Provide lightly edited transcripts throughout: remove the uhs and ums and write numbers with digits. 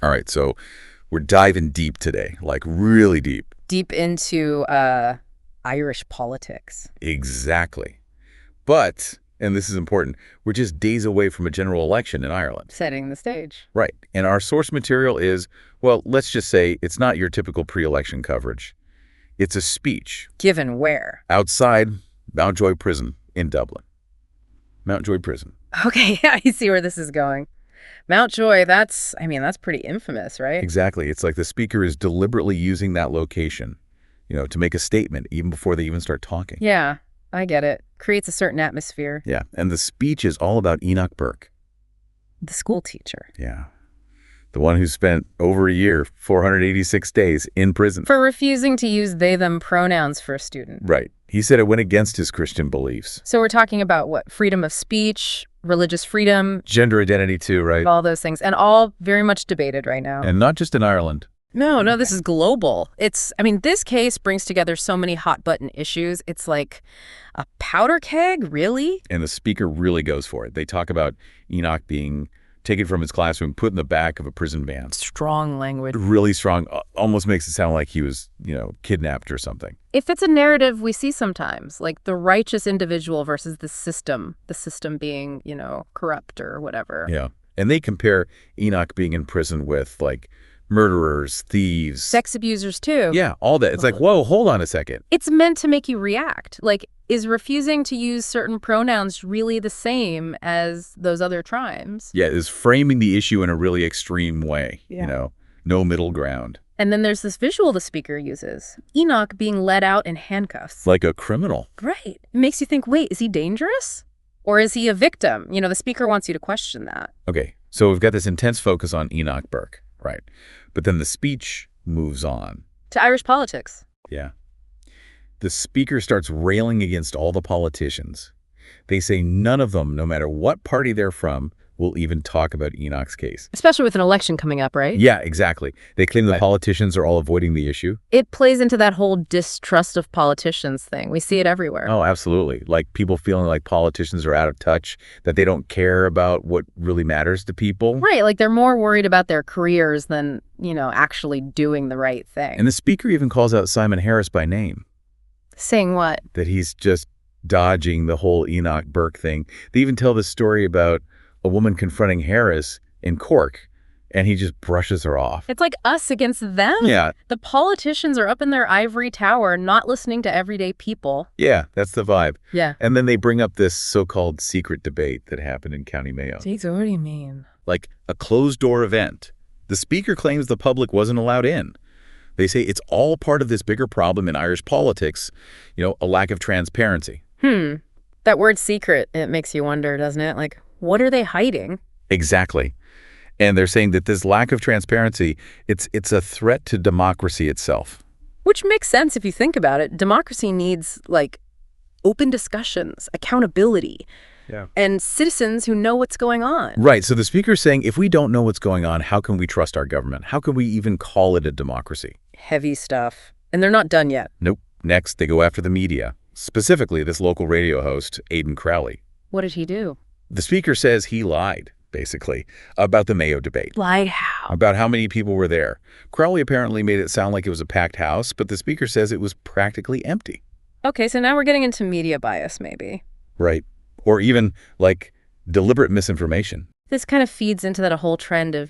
All right, so we're diving deep today, like really deep. Deep into Irish politics. Exactly. But, and this is important, we're just days away from a general election in Ireland. Setting the stage. Right. And our source material is, well, let's just say it's not your typical pre-election coverage. It's a speech. Given where? Outside Mountjoy Prison in Dublin. Mountjoy Prison. Okay, I see where this is going. Mountjoy, that's pretty infamous, right? Exactly. It's like the speaker is deliberately using that location, to make a statement even before they even start talking. Yeah, I get it. Creates a certain atmosphere. Yeah. And the speech is all about Enoch Burke. The school teacher. Yeah. The one who spent over a year, 486 days in prison. For refusing to use they-them pronouns for a student. Right. He said it went against his Christian beliefs. So we're talking about what? Freedom of speech, religious freedom. Gender identity too, right? All those things. And all very much debated right now. And not just in Ireland. No, this is global. This case brings together so many hot-button issues. It's like a powder keg, really? And the speaker really goes for it. They talk about Enoch being taken from his classroom, put in the back of a prison van. Strong language. Really strong. Almost makes it sound like he was, kidnapped or something. If it's a narrative we see sometimes, like the righteous individual versus the system being, corrupt or whatever. Yeah. And they compare Enoch being in prison with, like, murderers, thieves. Sex abusers, too. Yeah, all that. It's like, whoa, hold on a second. It's meant to make you react. Like, is refusing to use certain pronouns really the same as those other crimes? Yeah, is framing the issue in a really extreme way, no middle ground. And then there's this visual the speaker uses. Enoch being led out in handcuffs. Like a criminal. Right. It makes you think, wait, is he dangerous? Or is he a victim? The speaker wants you to question that. Okay, so we've got this intense focus on Enoch Burke, right? But then the speech moves on. To Irish politics. Yeah. The speaker starts railing against all the politicians. They say none of them, no matter what party they're from, will even talk about Enoch's case. Especially with an election coming up, right? Yeah, exactly. They claim the politicians are all avoiding the issue. It plays into that whole distrust of politicians thing. We see it everywhere. Oh, absolutely. Like people feeling like politicians are out of touch, that they don't care about what really matters to people. Right, like they're more worried about their careers than, actually doing the right thing. And the speaker even calls out Simon Harris by name. Saying what? That he's just dodging the whole Enoch Burke thing. They even tell this story about a woman confronting Harris in Cork, and he just brushes her off. It's like us against them. Yeah. The politicians are up in their ivory tower, not listening to everyday people. Yeah, that's the vibe. Yeah. And then they bring up this so-called secret debate that happened in County Mayo. Jeez, what do you mean? Like a closed-door event. The speaker claims the public wasn't allowed in. They say it's all part of this bigger problem in Irish politics, a lack of transparency. That word secret, it makes you wonder, doesn't it? Like, what are they hiding? Exactly. And they're saying that this lack of transparency, it's a threat to democracy itself. Which makes sense if you think about it. Democracy needs, like, open discussions, accountability, and citizens who know what's going on. Right. So the speaker's saying, if we don't know what's going on, how can we trust our government? How can we even call it a democracy? Heavy stuff. And they're not done yet. Nope. Next, they go after the media, specifically this local radio host, Aidan Crowley. What did he do? The speaker says he lied, basically, about the Mayo debate. Lied how? About how many people were there. Crowley apparently made it sound like it was a packed house, but the speaker says it was practically empty. Okay, so now we're getting into media bias, maybe. Right. Or even, like, deliberate misinformation. This kind of feeds into that whole trend of,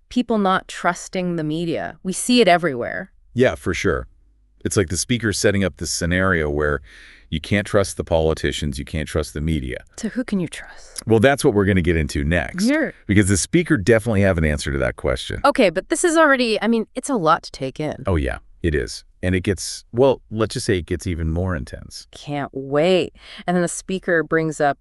people not trusting the media. We see it everywhere. Yeah, for sure. It's like the speaker's setting up this scenario where you can't trust the politicians, you can't trust the media. So who can you trust? Well, that's what we're going to get into next. Sure. Because the speaker definitely have an answer to that question. Okay, but this is already, it's a lot to take in. Oh, yeah, it is. And it gets, well, let's just say it gets even more intense. Can't wait. And then the speaker brings up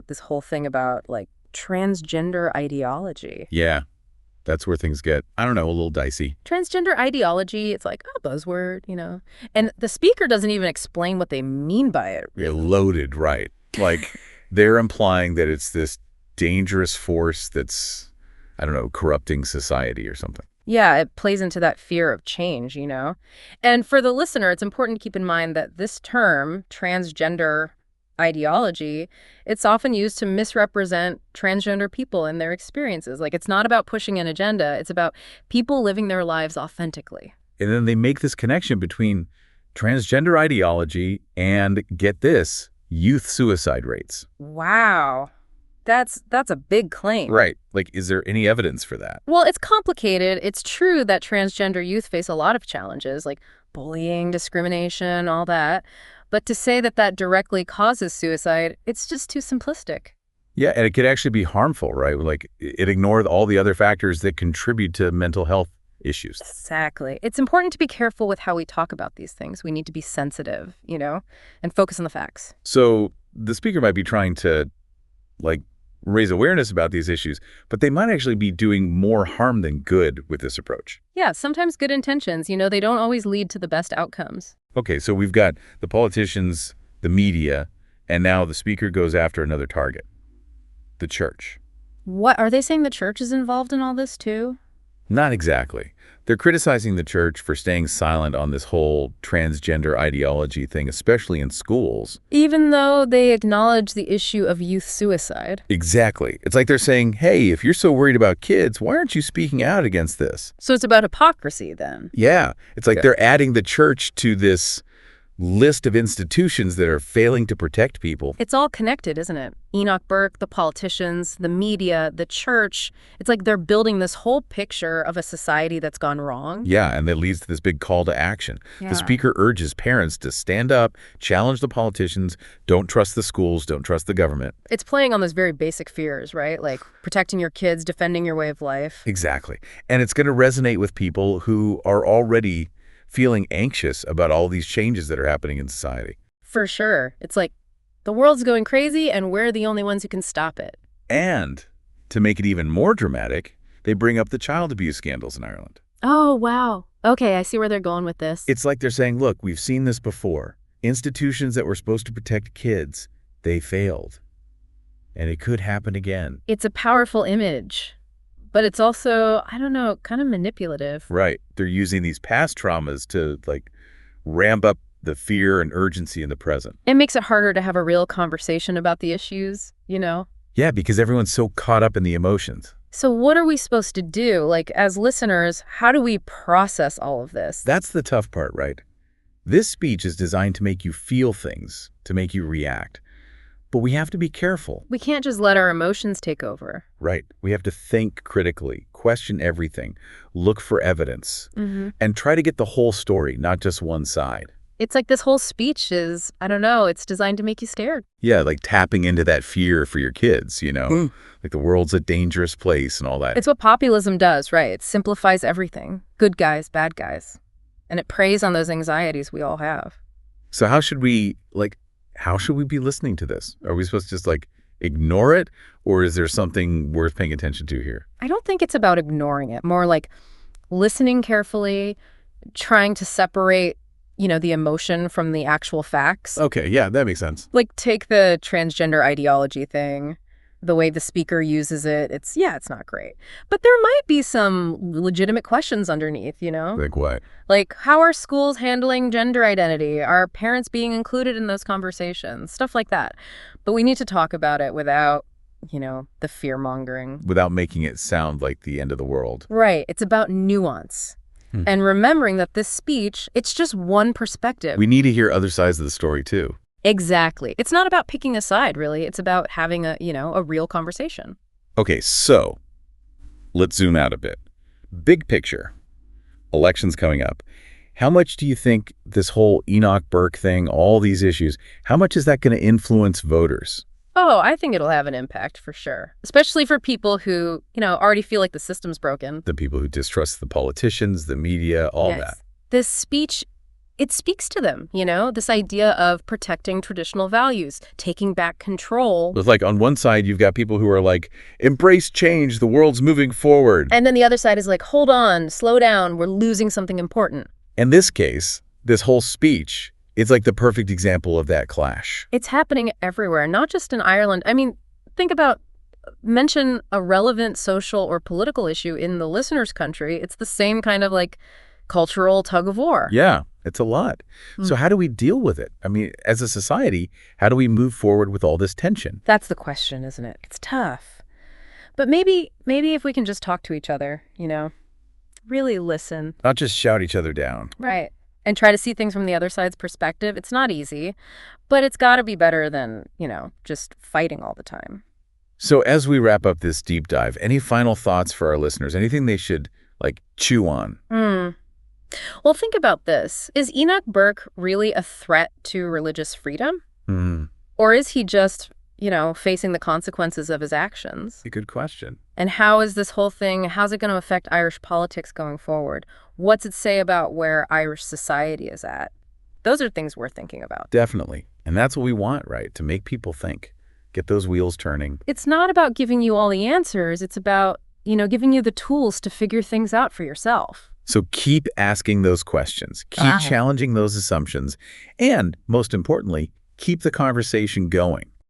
this whole thing about, like, transgender ideology. Yeah. That's where things get, a little dicey. Transgender ideology, it's like a buzzword, And the speaker doesn't even explain what they mean by it. Really. Loaded, right. Like, they're implying that it's this dangerous force that's, corrupting society or something. Yeah, it plays into that fear of change, And for the listener, it's important to keep in mind that this term, transgender ideology, it's often used to misrepresent transgender people and their experiences. Like, it's not about pushing an agenda. It's about people living their lives authentically. And then they make this connection between transgender ideology and, get this, youth suicide rates. Wow. That's a big claim. Right. Like, is there any evidence for that? Well, it's complicated. It's true that transgender youth face a lot of challenges, like bullying, discrimination, all that. But to say that that directly causes suicide, it's just too simplistic. Yeah, and it could actually be harmful, right? Like, it ignored all the other factors that contribute to mental health issues. Exactly. It's important to be careful with how we talk about these things. We need to be sensitive, and focus on the facts. So the speaker might be trying to, like, raise awareness about these issues, but they might actually be doing more harm than good with this approach. Yeah, sometimes good intentions, they don't always lead to the best outcomes. Okay, so we've got the politicians, the media, and now the speaker goes after another target, the church. What, are they saying the church is involved in all this too? Not exactly. They're criticizing the church for staying silent on this whole transgender ideology thing, especially in schools. Even though they acknowledge the issue of youth suicide. Exactly. It's like they're saying, hey, if you're so worried about kids, why aren't you speaking out against this? So it's about hypocrisy then. Yeah. It's like they're adding the church to this list of institutions that are failing to protect people. It's all connected, isn't it? Enoch Burke, the politicians, the media, the church. It's like they're building this whole picture of a society that's gone wrong. Yeah, and that leads to this big call to action. Yeah. The speaker urges parents to stand up, challenge the politicians, don't trust the schools, don't trust the government. It's playing on those very basic fears, right? Like protecting your kids, defending your way of life. Exactly. And it's going to resonate with people who are already feeling anxious about all these changes that are happening in society. For sure. It's like the world's going crazy and we're the only ones who can stop it. And to make it even more dramatic, they bring up the child abuse scandals in Ireland. Oh, wow. Okay, I see where they're going with this. It's like they're saying, look, we've seen this before. Institutions that were supposed to protect kids, they failed. And it could happen again. It's a powerful image. But it's also, I don't know, kind of manipulative. Right. They're using these past traumas to, like, ramp up the fear and urgency in the present. It makes it harder to have a real conversation about the issues, Yeah, because everyone's so caught up in the emotions. So what are we supposed to do? Like, as listeners, how do we process all of this? That's the tough part, right? This speech is designed to make you feel things, to make you react. But we have to be careful. We can't just let our emotions take over. Right. We have to think critically, question everything, look for evidence, and try to get the whole story, not just one side. It's like this whole speech is, I don't know, it's designed to make you scared. Yeah, like tapping into that fear for your kids, like the world's a dangerous place and all that. It's what populism does, right? It simplifies everything. Good guys, bad guys. And it preys on those anxieties we all have. So how should we be listening to this? Are we supposed to just ignore it? Or is there something worth paying attention to here? I don't think it's about ignoring it. More like listening carefully, trying to separate, the emotion from the actual facts. Okay, yeah, that makes sense. Like take the transgender ideology thing, the way the speaker uses it. It's not great. But there might be some legitimate questions underneath, Like what? Like, how are schools handling gender identity? Are parents being included in those conversations? Stuff like that. But we need to talk about it without, the fear-mongering. Without making it sound like the end of the world. Right. It's about nuance. And remembering that this speech, it's just one perspective. We need to hear other sides of the story, too. Exactly. It's not about picking a side, really. It's about having a real conversation. Okay, so let's zoom out a bit. Big picture. Elections coming up. How much do you think this whole Enoch Burke thing, all these issues, how much is that going to influence voters? Oh, I think it'll have an impact for sure. Especially for people who, already feel like the system's broken. The people who distrust the politicians, the media, all that. This speech, it speaks to them, this idea of protecting traditional values, taking back control. It's like on one side, you've got people who are like, embrace change, the world's moving forward. And then the other side is like, hold on, slow down, we're losing something important. In this case, this whole speech, it's like the perfect example of that clash. It's happening everywhere, not just in Ireland. I mean, mention a relevant social or political issue in the listener's country. It's the same kind of cultural tug of war. Yeah. It's a lot. So how do we deal with it? I mean, as a society, how do we move forward with all this tension? That's the question, isn't it? It's tough. But maybe if we can just talk to each other, really listen. Not just shout each other down. Right. And try to see things from the other side's perspective. It's not easy, but it's got to be better than, just fighting all the time. So as we wrap up this deep dive, any final thoughts for our listeners? Anything they should, chew on? Well, think about this. Is Enoch Burke really a threat to religious freedom? Or is he just, facing the consequences of his actions? A good question. And how's it going to affect Irish politics going forward? What's it say about where Irish society is at? Those are things we're thinking about. Definitely. And that's what we want, right? To make people think, get those wheels turning. It's not about giving you all the answers. It's about, giving you the tools to figure things out for yourself. So keep asking those questions, keep challenging those assumptions, and most importantly, keep the conversation going.